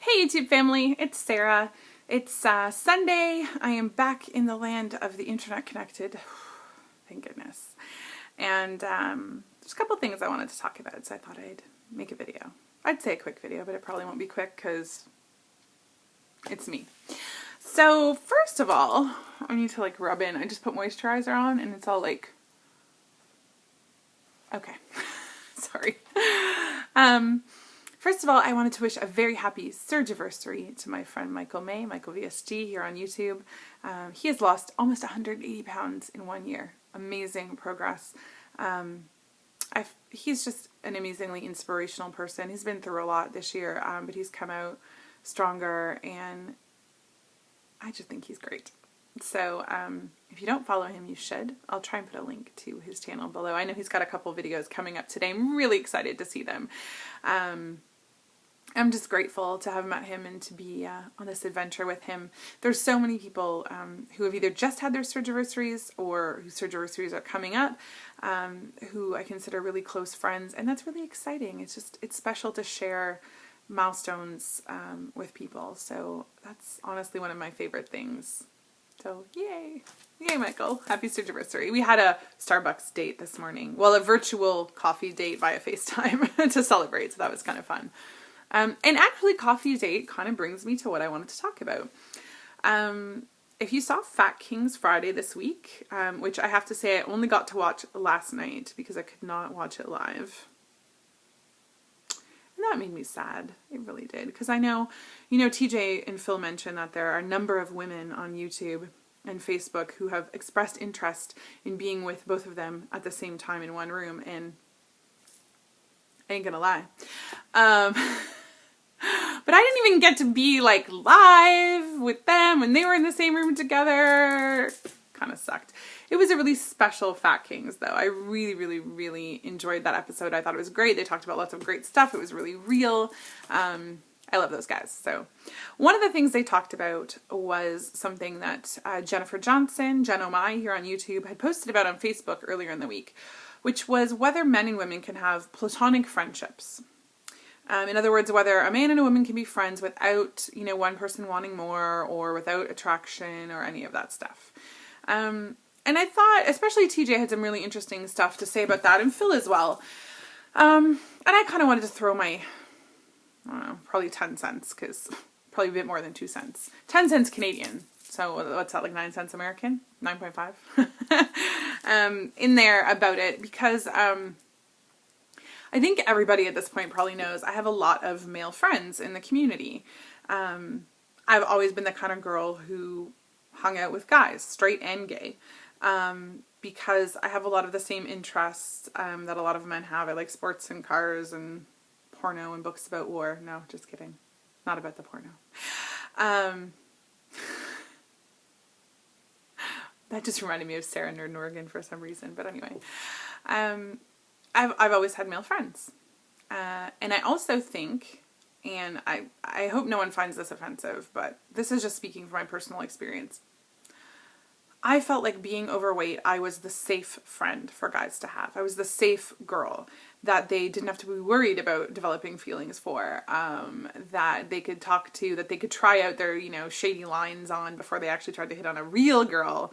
Hey YouTube family, it's Sarah. It's Sunday. I am back in the land of the internet connected. Thank goodness. And there's a couple things I wanted to talk about, so I thought I'd make a video. I'd say a quick video, but it probably won't be quick because it's me. So first of all, I need to like rub in. I just put moisturizer on and it's all like, okay, sorry. First of all, I wanted to wish a very happy surgiversary to my friend Michael VSG here on YouTube. He has lost almost 180 pounds in 1 year. Amazing progress. He's just an amazingly inspirational person. He's been through a lot this year, but he's come out stronger, and I just think he's great. So if you don't follow him, you should. I'll try and put a link to his channel below. I know he's got a couple videos coming up today. I'm really excited to see them. I'm just grateful to have met him and to be on this adventure with him. There's so many people who have either just had their surgiversaries or whose surgiversaries are coming up, who I consider really close friends, and that's really exciting. It's special to share milestones with people. So that's honestly one of my favorite things. So yay. Yay, Michael. Happy surgiversary. We had a Starbucks date this morning. Well, a virtual coffee date via FaceTime to celebrate. So that was kind of fun. And actually, coffee date kind of brings me to what I wanted to talk about. If you saw Fat Kings Friday this week, which I have to say I only got to watch last night because I could not watch it live. And that made me sad. It really did. Because I know, TJ and Phil mentioned that there are a number of women on YouTube and Facebook who have expressed interest in being with both of them at the same time in one room. And I ain't gonna lie. But I didn't even get to be like live with them when they were in the same room together. Kind of sucked. It was a really special Fat Kings though. I really, really, really enjoyed that episode. I thought it was great. They talked about lots of great stuff. It was really real. I love those guys. So one of the things they talked about was something that Jennifer Johnson, Jen O'Mai here on YouTube, had posted about on Facebook earlier in the week, which was whether men and women can have platonic friendships. In other words, whether a man and a woman can be friends without, one person wanting more or without attraction or any of that stuff. And I thought, especially TJ had some really interesting stuff to say about that, and Phil as well. And I kind of wanted to throw my, I don't know, probably 10 cents, because probably a bit more than 2 cents. 10 cents Canadian. So what's that, like 9 cents American? 9.5? In there about it, because I think everybody at this point probably knows I have a lot of male friends in the community. I've always been the kind of girl who hung out with guys, straight and gay, because I have a lot of the same interests that a lot of men have. I like sports and cars and porno and books about war. No, just kidding. Not about the porno. That just reminded me of Sarah Nerd Norgan for some reason. But anyway, I've always had male friends. And I also think, and I hope no one finds this offensive, but this is just speaking from my personal experience. I felt like being overweight, I was the safe friend for guys to have. I was the safe girl that they didn't have to be worried about developing feelings for, that they could talk to, that they could try out their, shady lines on before they actually tried to hit on a real girl.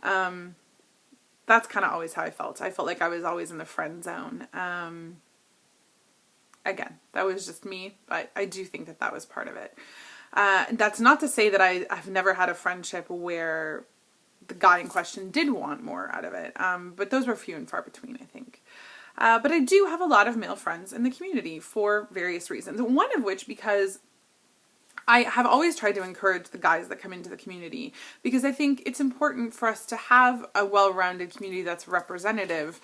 That's kind of always how I felt. I felt like I was always in the friend zone. Again, that was just me, but I do think that was part of it. That's not to say that I've never had a friendship where the guy in question did want more out of it. But those were few and far between, I think. But I do have a lot of male friends in the community for various reasons. One of which because I have always tried to encourage the guys that come into the community, because I think it's important for us to have a well-rounded community that's representative.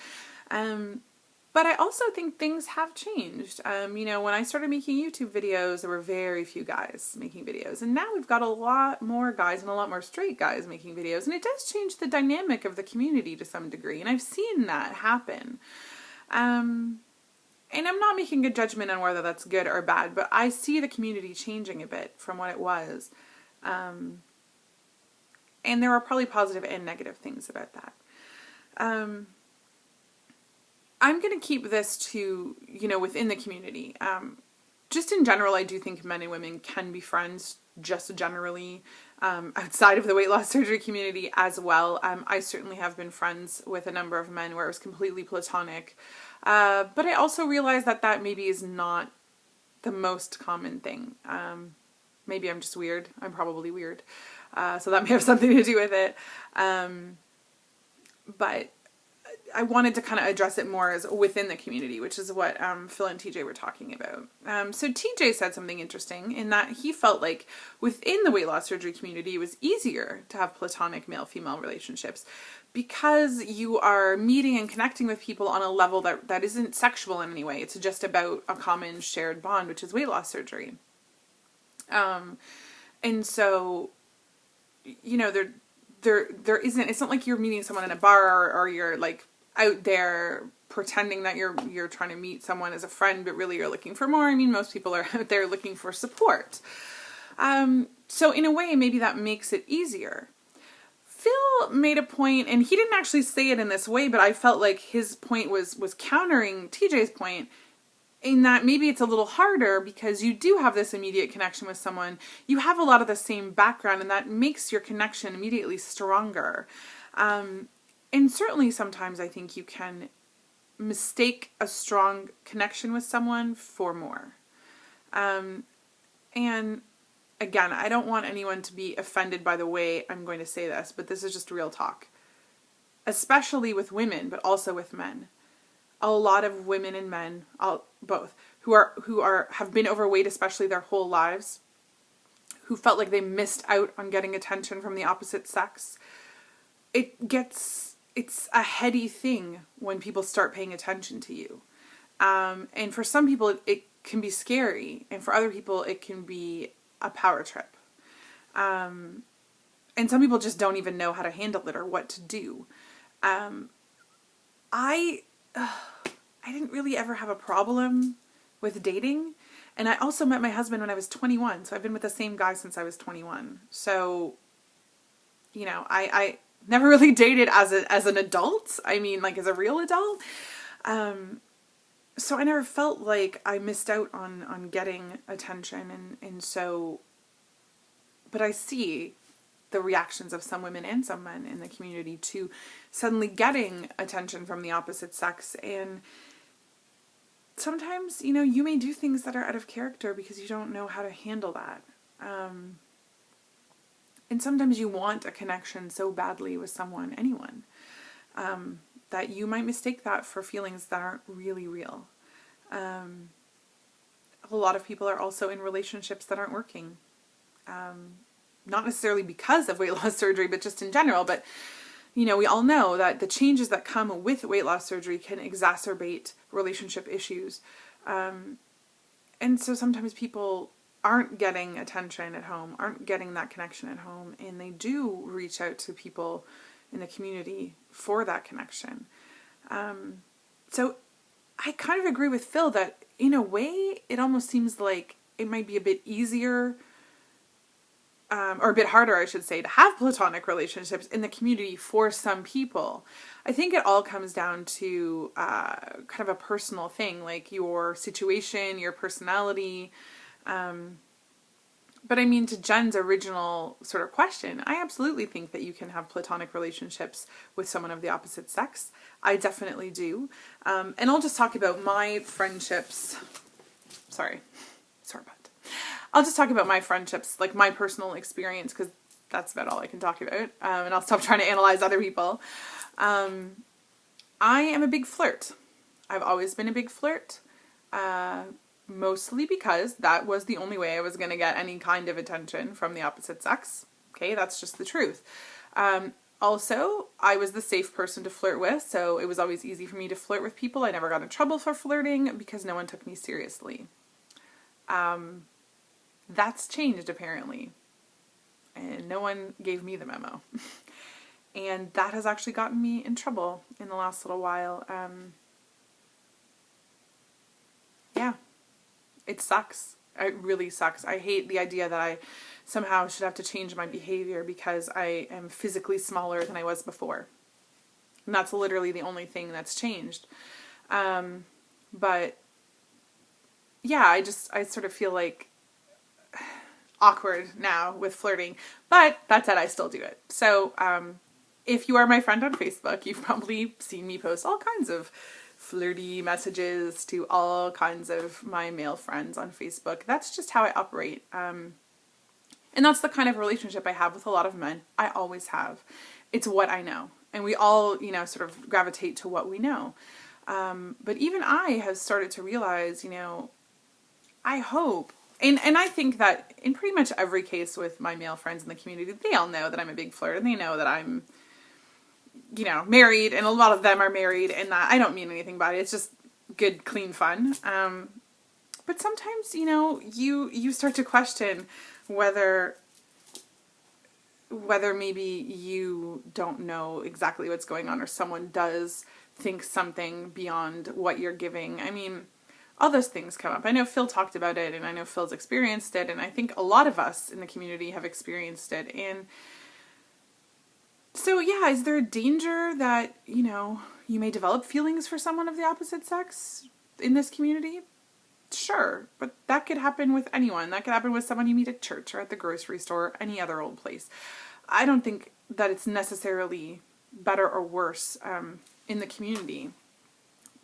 But I also think things have changed. When I started making YouTube videos, there were very few guys making videos. And now we've got a lot more guys and a lot more straight guys making videos. And it does change the dynamic of the community to some degree. And I've seen that happen. And I'm not making a judgment on whether that's good or bad, but I see the community changing a bit from what it was. And there are probably positive and negative things about that. I'm going to keep this to, within the community. just in general, I do think men and women can be friends, just generally, outside of the weight loss surgery community as well. I certainly have been friends with a number of men where it was completely platonic. But I also realize that that maybe is not the most common thing. Maybe I'm just weird. I'm probably weird. So that may have something to do with it. But I wanted to kind of address it more as within the community, which is what Phil and TJ were talking about. So TJ said something interesting in that he felt like within the weight loss surgery community, it was easier to have platonic male-female relationships because you are meeting and connecting with people on a level that isn't sexual in any way. It's just about a common shared bond, which is weight loss surgery. And so, you know, there isn't, it's not like you're meeting someone in a bar or you're like out there pretending that you're trying to meet someone as a friend, but really you're looking for more. I mean, most people are out there looking for support. So in a way, maybe that makes it easier. Phil made a point, and he didn't actually say it in this way, but I felt like his point was countering TJ's point in that maybe it's a little harder because you do have this immediate connection with someone. You have a lot of the same background, and that makes your connection immediately stronger. And certainly sometimes I think you can mistake a strong connection with someone for more. And again, I don't want anyone to be offended by the way I'm going to say this, but this is just real talk. Especially with women, but also with men. A lot of women and men, both, who have been overweight, especially their whole lives, who felt like they missed out on getting attention from the opposite sex. It's a heady thing when people start paying attention to you. And for some people, it can be scary. And for other people, it can be a power trip. And some people just don't even know how to handle it or what to do. I didn't really ever have a problem with dating. And I also met my husband when I was 21. So I've been with the same guy since I was 21. So, you know, I never really dated as an adult. I mean, like as a real adult. So I never felt like I missed out on getting attention. And so, but I see the reactions of some women and some men in the community to suddenly getting attention from the opposite sex. And sometimes, you know, you may do things that are out of character because you don't know how to handle that. And sometimes you want a connection so badly with someone, anyone, that you might mistake that for feelings that aren't really real. A lot of people are also in relationships that aren't working. Not necessarily because of weight loss surgery, but just in general. But, you know, we all know that the changes that come with weight loss surgery can exacerbate relationship issues. And so sometimes people aren't getting attention at home, aren't getting that connection at home, and they do reach out to people in the community for that connection. So I kind of agree with Phil that in a way, it almost seems like it might be a bit easier or a bit harder, I should say, to have platonic relationships in the community for some people. I think it all comes down to kind of a personal thing, like your situation, your personality. But I mean, to Jen's original sort of question, I absolutely think that you can have platonic relationships with someone of the opposite sex. I definitely do. And I'll just talk about my friendships. Sorry about that. I'll just talk about my friendships, like my personal experience, because that's about all I can talk about. And I'll stop trying to analyze other people. I am a big flirt. I've always been a big flirt. Mostly because that was the only way I was going to get any kind of attention from the opposite sex. Okay, that's just the truth. Also, I was the safe person to flirt with, so it was always easy for me to flirt with people. I never got in trouble for flirting because no one took me seriously. That's changed apparently, and no one gave me the memo. And that has actually gotten me in trouble in the last little while. Yeah, it sucks. It really sucks. I hate the idea that I somehow should have to change my behavior because I am physically smaller than I was before. And that's literally the only thing that's changed. But yeah, I sort of feel like awkward now with flirting, but that said, I still do it. So, if you are my friend on Facebook, you've probably seen me post all kinds of flirty messages to all kinds of my male friends on Facebook. That's just how I operate. And that's the kind of relationship I have with a lot of men. I always have. It's what I know. And we all, sort of gravitate to what we know. But even I have started to realize, I hope, and I think that in pretty much every case with my male friends in the community, they all know that I'm a big flirt, and they know that I'm, married, and a lot of them are married, and that I don't mean anything by it. It's just good, clean fun. But sometimes, you start to question whether maybe you don't know exactly what's going on, or someone does think something beyond what you're giving. I mean, all those things come up. I know Phil talked about it, and I know Phil's experienced it, and I think a lot of us in the community have experienced it. And so, yeah, is there a danger that, you may develop feelings for someone of the opposite sex in this community? Sure, but that could happen with anyone. That could happen with someone you meet at church or at the grocery store or any other old place. I don't think that it's necessarily better or worse in the community,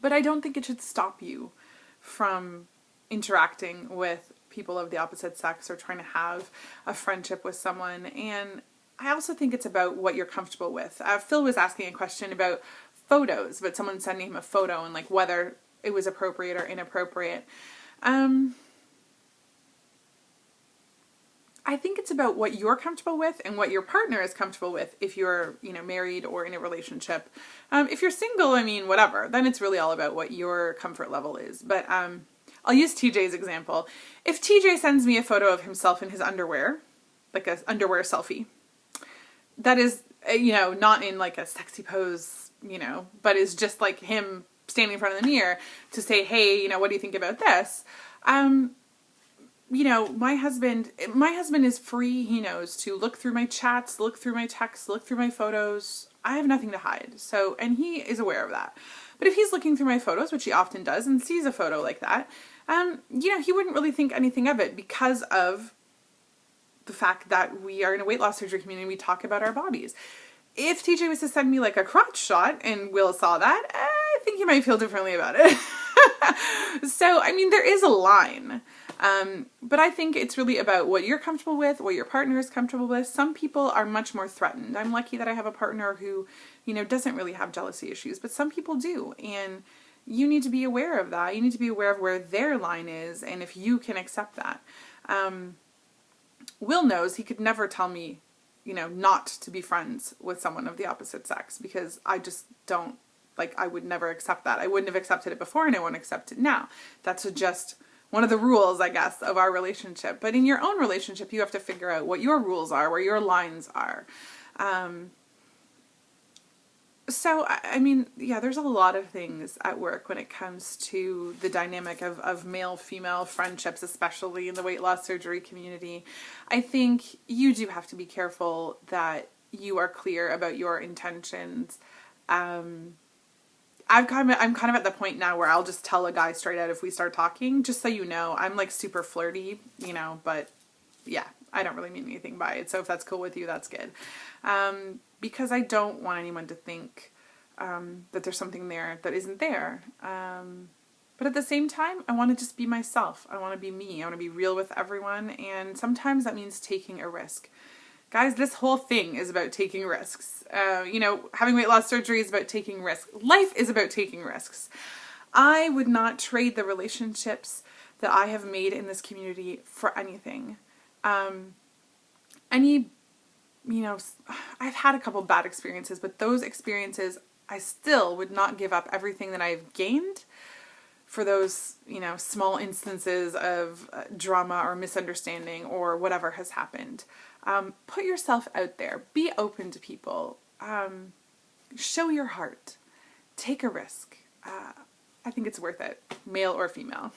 but I don't think it should stop you from interacting with people of the opposite sex or trying to have a friendship with someone. And I also think it's about what you're comfortable with. Phil was asking a question about photos, but someone sending him a photo and like whether it was appropriate or inappropriate. I think it's about what you're comfortable with and what your partner is comfortable with if you're, married or in a relationship. If you're single, I mean, whatever. Then it's really all about what your comfort level is. But I'll use TJ's example. If TJ sends me a photo of himself in his underwear, like an underwear selfie, that is, not in like a sexy pose, but is just like him standing in front of the mirror to say, hey, what do you think about this? My husband is free, he knows, to look through my chats, look through my texts, look through my photos. I have nothing to hide. So, and he is aware of that. But if he's looking through my photos, which he often does, and sees a photo like that, he wouldn't really think anything of it because of the fact that we are in a weight loss surgery community and we talk about our bodies. If TJ was to send me like a crotch shot and Will saw that, I think he might feel differently about it. So, I mean, there is a line. But I think it's really about what you're comfortable with, what your partner is comfortable with. Some people are much more threatened. I'm lucky that I have a partner who, doesn't really have jealousy issues, but some people do. And you need to be aware of that. You need to be aware of where their line is and if you can accept that. Will knows he could never tell me, not to be friends with someone of the opposite sex because I just don't, I would never accept that. I wouldn't have accepted it before and I won't accept it now. That's just one of the rules, I guess, of our relationship. But in your own relationship, you have to figure out what your rules are, where your lines are. So, I mean, yeah, there's a lot of things at work when it comes to the dynamic of male-female friendships, especially in the weight loss surgery community. I think you do have to be careful that you are clear about your intentions. I'm kind of at the point now where I'll just tell a guy straight out if we start talking, just so you know. I'm like super flirty, but yeah, I don't really mean anything by it. So if that's cool with you, that's good. Because I don't want anyone to think that there's something there that isn't there. But at the same time, I want to just be myself. I want to be me. I want to be real with everyone. And sometimes that means taking a risk. Guys, this whole thing is about taking risks. Having weight loss surgery is about taking risks. Life is about taking risks. I would not trade the relationships that I have made in this community for anything. I've had a couple bad experiences, but those experiences, I still would not give up everything that I've gained for those, small instances of drama or misunderstanding or whatever has happened. Put yourself out there. Be open to people. Show your heart. Take a risk. I think it's worth it, male or female.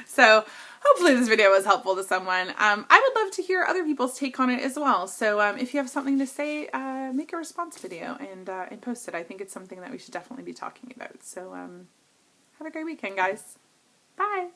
So hopefully this video was helpful to someone. I would love to hear other people's take on it as well. So if you have something to say, make a response video and post it. I think it's something that we should definitely be talking about. So have a great weekend, guys. Bye.